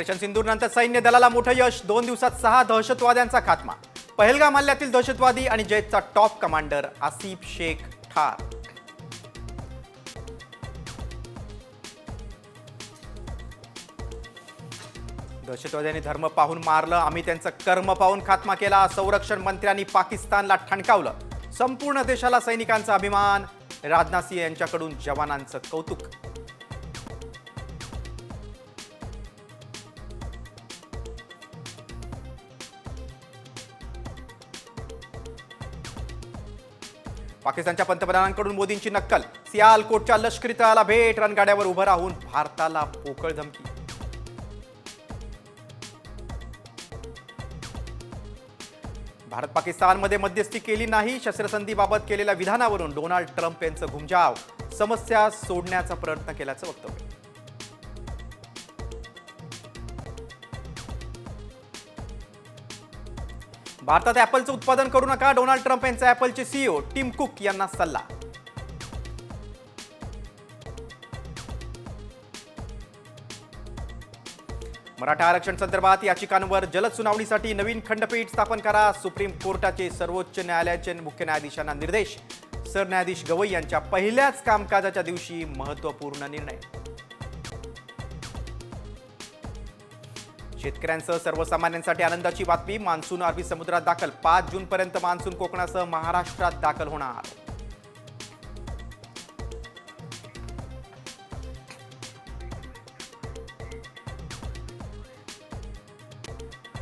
Operation सिंदूरनंतर सैन्य दलाला मोठं यश. 2 दिवसात 6 दहशतवाद्यांचा खात्मा. पहलगाम हल्ल्यातील दहशतवादी आणि जैतचा टॉप कमांडर आसिफ शेख ठार. दहशतवाद्यांनी धर्म पाहून मारलं, आम्ही त्यांचं कर्म पाहून खात्मा केला. संरक्षण मंत्र्यांनी पाकिस्तानला ठणकावलं. संपूर्ण देशाला सैनिकांचा अभिमान. राजनाथ सिंह यांच्याकडून जवानांचं कौतुक. पाकिस्तानच्या पंतप्रधानांकडून मोदींची नक्कल. सियालकोटच्या लष्करी तळाला भेट. रणगाड्यावर उभं राहून भारताला पोकळ धमकी. भारत पाकिस्तानमध्ये मध्यस्थी केली नाही. शस्त्रसंधीबाबत केलेल्या विधानावरून डोनाल्ड ट्रम्प यांचं घुमजाव. समस्या सोडण्याचा प्रयत्न केल्याचं वक्तव्य. भारतात ॲपलचं उत्पादन करू नका. डोनाल्ड ट्रम्प यांचा ॲपलचे सीईओ टिम कुक यांना सल्ला. मराठा आरक्षण संदर्भात याचिकांवर जलद सुनावणीसाठी नवीन खंडपीठ स्थापन करा. सुप्रीम कोर्टाचे सर्वोच्च न्यायालयाचे मुख्य न्यायाधीशांना निर्देश. सरन्यायाधीश गवई यांच्या पहिल्याच कामकाजाच्या दिवशी महत्त्वपूर्ण निर्णय. शेतकऱ्यांसह सर्वसामान्यांसाठी आनंदाची बातमी. मान्सून अरबी समुद्रात दाखल. 5 जूनपर्यंत मान्सून कोकणासह महाराष्ट्रात दाखल होणार.